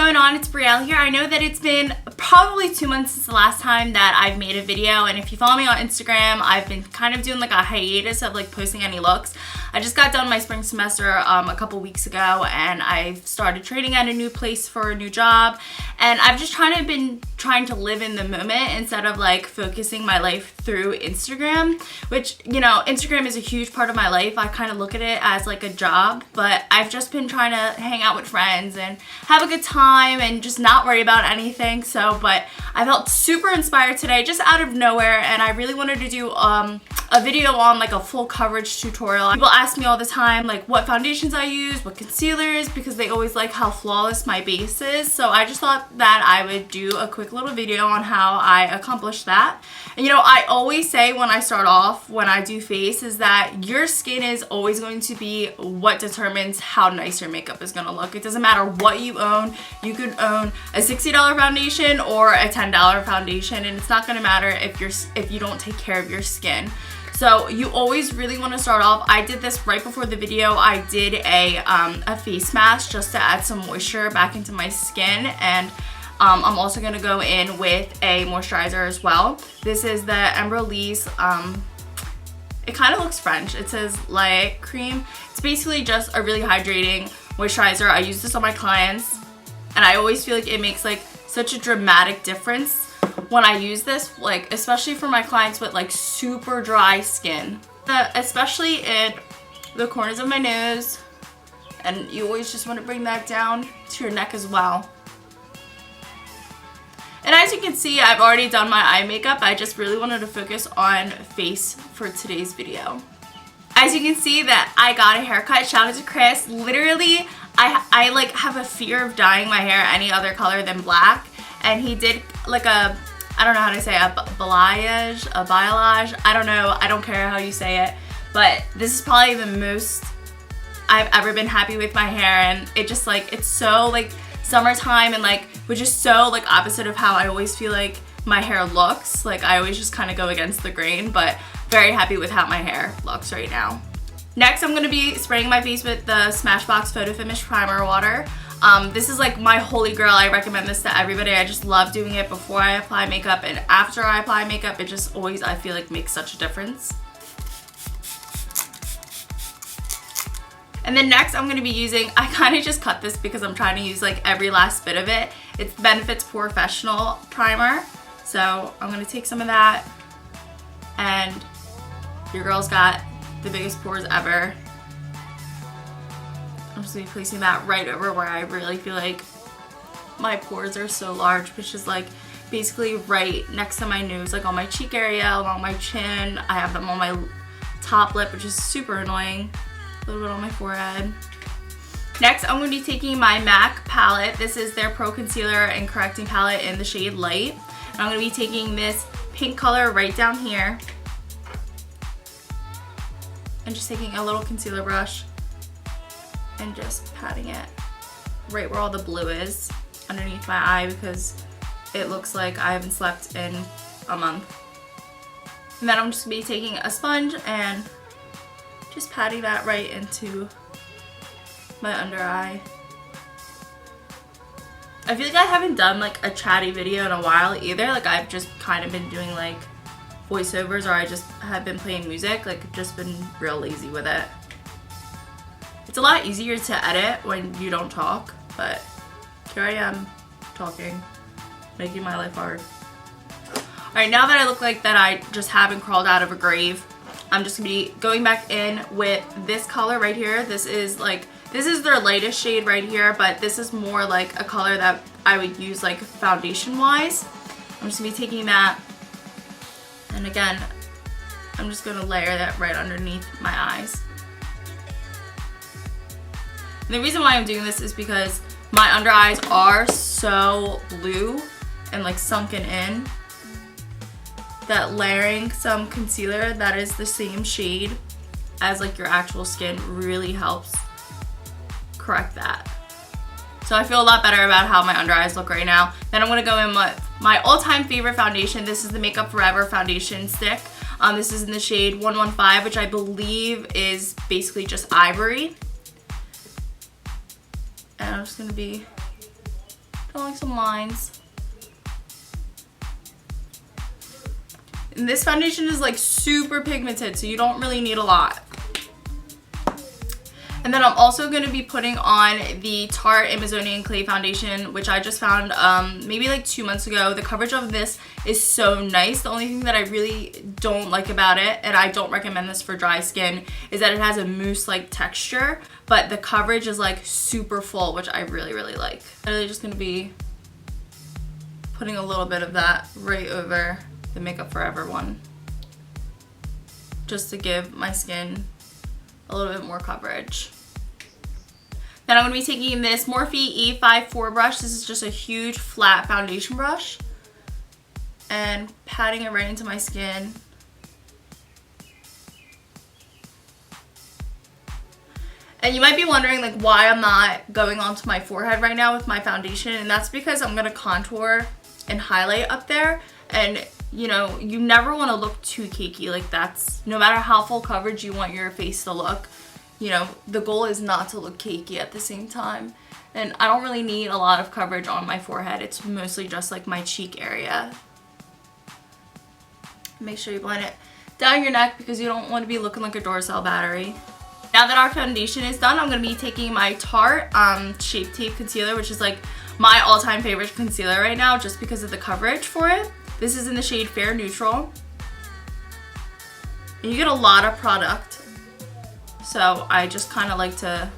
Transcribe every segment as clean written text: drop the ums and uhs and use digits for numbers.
going on? It's Brielle here. I know that it's been probably 2 months since the last time that I've made a video, and if you follow me on Instagram, I've been kind of doing like a hiatus of like posting any looks. I just got done my spring semester a couple weeks ago, and I've started training at a new place for a new job, and I've just been trying to live in the moment instead of like focusing my life through Instagram, which, you know, Instagram is a huge part of my life. I kind of look at it as like a job, but I've just been trying to hang out with friends and have a good time and just not worry about anything. But I felt super inspired today just out of nowhere, and I really wanted to do a video on like a full coverage tutorial. People ask me all the time like what foundations I use, what concealers, because they always like how flawless my base is. So I just thought that I would do a quick little video on how I accomplish that. And you know, I always say when I start off, when I do face, is that your skin is always going to be what determines how nice your makeup is gonna look. It doesn't matter what you own. You could own a $60 foundation or a $10 foundation, and it's not gonna matter if you don't take care of your skin. So you always really want to start off. I did this right before the video. I did a face mask just to add some moisture back into my skin, and I'm also going to go in with a moisturizer as well. This is the Embryolisse. It kind of looks French. It says lait-creme. It's basically just a really hydrating moisturizer. I use this on my clients, and I always feel like it makes like such a dramatic difference when I use this, like especially for my clients with like super dry skin, especially in the corners of my nose, and you always just want to bring that down to your neck as well. And as you can see, I've already done my eye makeup. I just really wanted to focus on face for today's video. As you can see that I got a haircut. Shout out to Chris. Literally, I like have a fear of dyeing my hair any other color than black, and he did like I don't know how to say it, a balayage, I don't know, I don't care how you say it, but this is probably the most I've ever been happy with my hair, and it just like, it's so like summertime, and like, which is so like opposite of how I always feel like my hair looks. Like I always just kind of go against the grain, but very happy with how my hair looks right now. Next, I'm going to be spraying my face with the Smashbox Photo Finish Primer Water. This is like my holy grail. I recommend this to everybody. I just love doing it before I apply makeup and after I apply makeup. It just always, I feel like, makes such a difference. And then next I'm going to be using, I kind of just cut this because I'm trying to use like every last bit of it. It's Benefit's POREfessional primer. So I'm going to take some of that, and your girl's got the biggest pores ever. I'm just going to be placing that right over where I really feel like my pores are so large, which is like basically right next to my nose, like on my cheek area, along my chin. I have them on my top lip, which is super annoying. A little bit on my forehead. Next, I'm going to be taking my MAC palette. This is their Pro Concealer and Correcting Palette in the shade Light. And I'm going to be taking this pink color right down here, and just taking a little concealer brush and just patting it right where all the blue is underneath my eye, because it looks like I haven't slept in a month. And then I'm just going to be taking a sponge and just patting that right into my under eye. I feel like I haven't done like a chatty video in a while either. Like I've just kind of been doing like voiceovers, or I just have been playing music. Like just been real lazy with it. It's a lot easier to edit when you don't talk, but here I am talking, making my life hard. Alright, now that I look like that I just haven't crawled out of a grave, I'm just gonna be going back in with this color right here. This is their lightest shade right here, but this is more like a color that I would use like foundation wise. I'm just gonna be taking that, and again, I'm just gonna layer that right underneath my eyes. And the reason why I'm doing this is because my under eyes are so blue and like sunken in, that layering some concealer that is the same shade as like your actual skin really helps correct that. So I feel a lot better about how my under eyes look right now. Then I'm gonna go in with my all-time favorite foundation. This is the Makeup Forever foundation stick. This is in the shade 115, which I believe is basically just ivory. And I'm just gonna be drawing some lines. And this foundation is like super pigmented, so you don't really need a lot. And then I'm also going to be putting on the Tarte Amazonian Clay Foundation, which I just found maybe like 2 months ago. The coverage of this is so nice. The only thing that I really don't like about it, and I don't recommend this for dry skin, is that it has a mousse-like texture, but the coverage is like super full, which I really, really like. I'm really just going to be putting a little bit of that right over the Makeup Forever one, just to give my skin a little bit more coverage. Then I'm going to be taking this Morphe E54 brush. This is just a huge flat foundation brush, and patting it right into my skin. And you might be wondering like why I'm not going onto my forehead right now with my foundation, and that's because I'm going to contour and highlight up there. And you know, you never want to look too cakey. Like, that's, no matter how full coverage you want your face to look, you know, the goal is not to look cakey at the same time. And I don't really need a lot of coverage on my forehead. It's mostly just like my cheek area. Make sure you blend it down your neck because you don't want to be looking like a Duracell battery. Now that our foundation is done, I'm going to be taking my Tarte Shape Tape Concealer, which is like my all-time favorite concealer right now just because of the coverage for it. This is in the shade Fair Neutral. And you get a lot of product, so I just kind of like to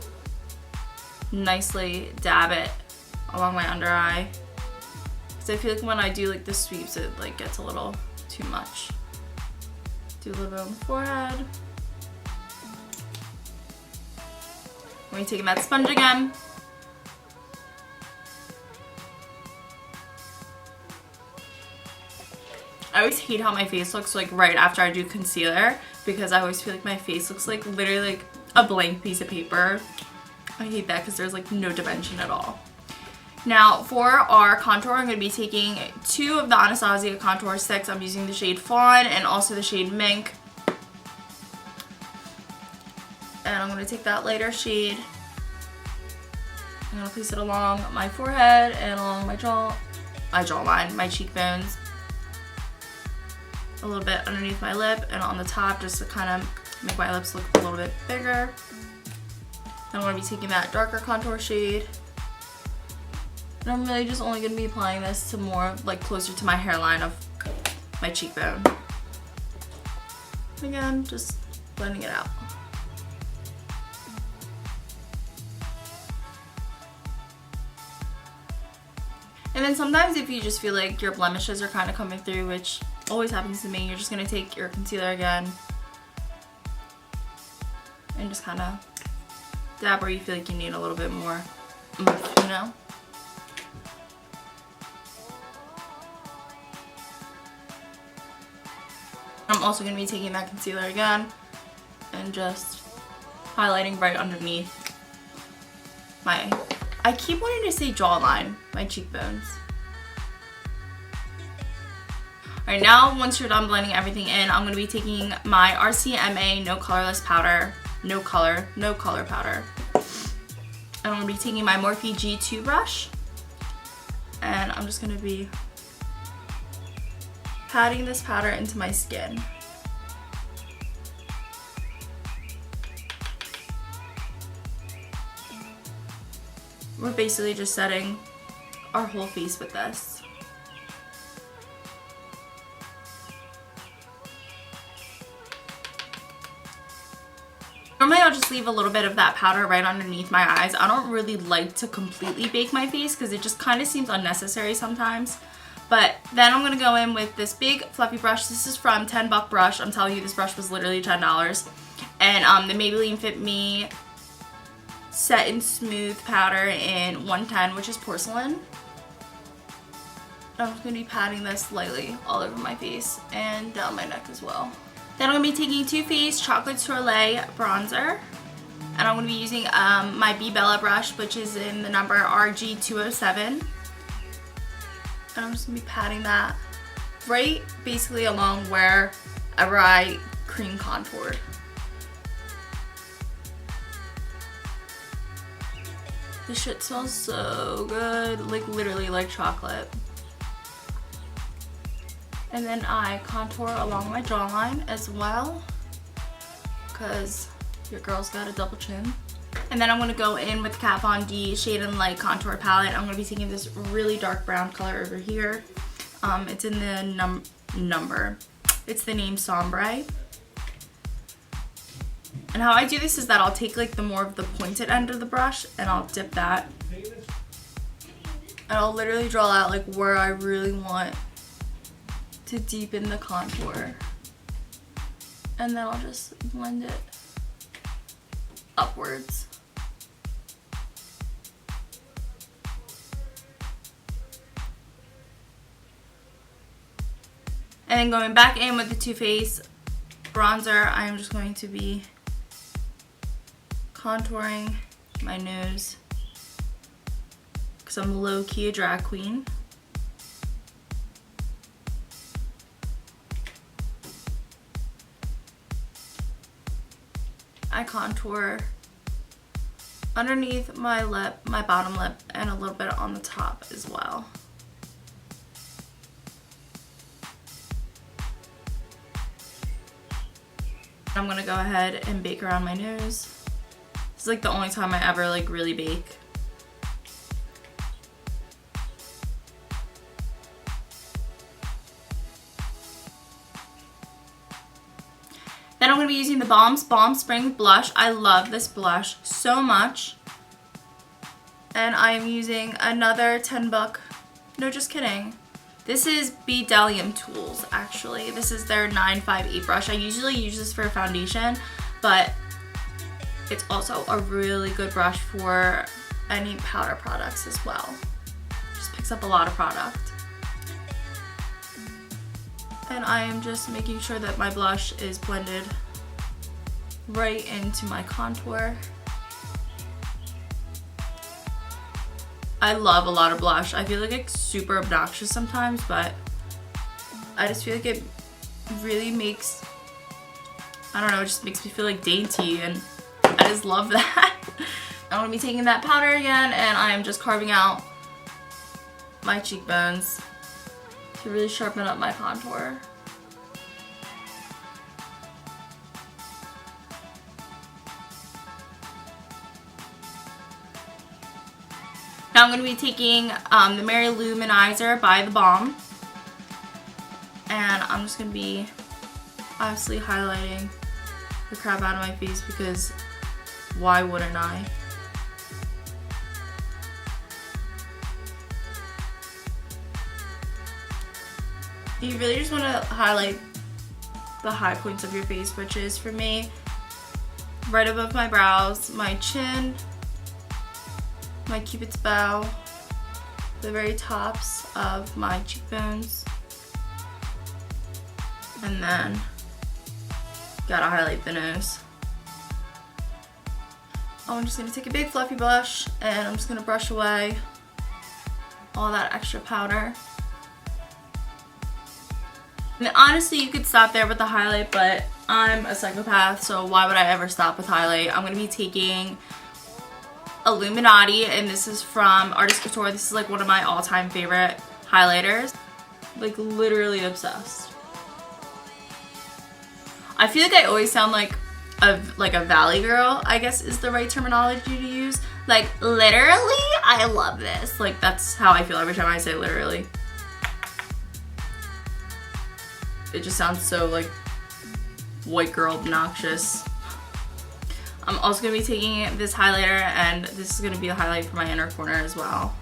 nicely dab it along my under eye, because I feel like when I do like the sweeps, it like gets a little too much. Do a little bit on the forehead. I'm going to take that sponge again. I always hate how my face looks like right after I do concealer, because I always feel like my face looks like literally like a blank piece of paper. I hate that because there's like no dimension at all. Now for our contour, I'm going to be taking 2 of the Anastasia contour sticks. I'm using the shade Fawn and also the shade Mink. And I'm going to take that lighter shade. I'm going to place it along my forehead and along my jawline, my cheekbones. A little bit underneath my lip and on the top, just to kind of make my lips look a little bit bigger. I'm going to be taking that darker contour shade. And I'm really just only going to be applying this to more like closer to my hairline of my cheekbone. Again, just blending it out. And then sometimes if you just feel like your blemishes are kind of coming through, which always happens to me, you're just going to take your concealer again and just kind of dab where you feel like you need a little bit more oomph, you know? I'm also going to be taking that concealer again and just highlighting right underneath my, I keep wanting to say jawline, my cheekbones. Alright, now once you're done blending everything in, I'm going to be taking my RCMA No Colorless Powder, no color powder. And I'm going to be taking my Morphe G2 brush. And I'm just going to be patting this powder into my skin. We're basically just setting our whole face with this. Normally I'll just leave a little bit of that powder right underneath my eyes. I don't really like to completely bake my face because it just kind of seems unnecessary sometimes. But then I'm going to go in with this big fluffy brush. This is from $10 Brush. I'm telling you, this brush was literally $10. And the Maybelline Fit Me Set and Smooth powder in 110, which is porcelain. I'm just going to be patting this lightly all over my face and down my neck as well. Then I'm going to be taking Too Faced Chocolate Soleil bronzer. And I'm going to be using my B Bella brush, which is in the number RG207. And I'm just going to be patting that right basically along wherever I cream contoured. This shit smells so good, like literally like chocolate. And then I contour along my jawline as well, because your girl's got a double chin. And then I'm going to go in with Kat Von D Shade and Light Contour Palette. I'm going to be taking this really dark brown color over here. It's in the number. It's the name Sombre. And how I do this is that I'll take like the more of the pointed end of the brush and I'll dip that. And I'll literally draw out like where I really want to deepen the contour. And then I'll just blend it upwards. And then going back in with the Too Faced bronzer, I am just going to be contouring my nose because I'm low-key a drag queen. I contour underneath my lip, my bottom lip, and a little bit on the top as well. I'm gonna go ahead and bake around my nose. This is like the only time I ever like really bake. Then I'm going to be using the Balm Balm Springs blush. I love this blush so much. And I am using another 10 buck, no just kidding. This is Bdellium Tools actually. This is their 958 brush. I usually use this for foundation, but it's also a really good brush for any powder products as well. Just picks up a lot of product. And I am just making sure that my blush is blended right into my contour. I love a lot of blush. I feel like it's super obnoxious sometimes, but I just feel like it really makes, I don't know, it just makes me feel like dainty, and I just love that. I'm gonna be taking that powder again, and I am just carving out my cheekbones to really sharpen up my contour. Now I'm going to be taking the Mary-lou manizer by the Balm, and I'm just going to be obviously highlighting the crap out of my face because why wouldn't I? You really just want to highlight the high points of your face, which is for me right above my brows, my chin, my cupid's bow, the very tops of my cheekbones, and then gotta highlight the nose. I'm just gonna take a big fluffy brush and I'm just gonna brush away all that extra powder. And honestly, you could stop there with the highlight, but I'm a psychopath, so why would I ever stop with highlight? I'm gonna be taking Illuminati, and this is from Couture. This is like one of my all-time favorite highlighters. Like literally obsessed. I feel like I always sound like a valley girl, I guess is the right terminology to use. Like literally, I love this. Like that's how I feel every time I say literally. It just sounds so like white girl obnoxious. I'm also going to be taking this highlighter, and this is going to be the highlight for my inner corner as well.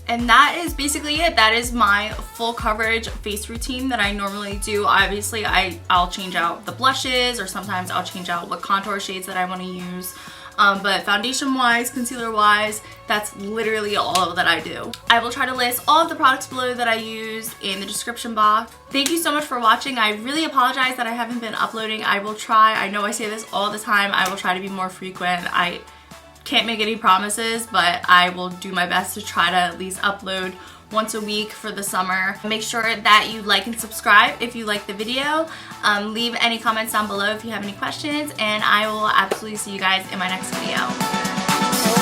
And that is basically it. That is my full coverage face routine that I normally do. Obviously, I'll change out the blushes, or sometimes I'll change out what contour shades that I want to use. But foundation-wise, concealer-wise, that's literally all that I do. I will try to list all of the products below that I use in the description box. Thank you so much for watching. I really apologize that I haven't been uploading. I will try. I know I say this all the time. I will try to be more frequent. I can't make any promises, but I will do my best to try to at least upload once a week for the summer. Make sure that you like and subscribe if you like the video. Leave any comments down below if you have any questions, and I will absolutely see you guys in my next video.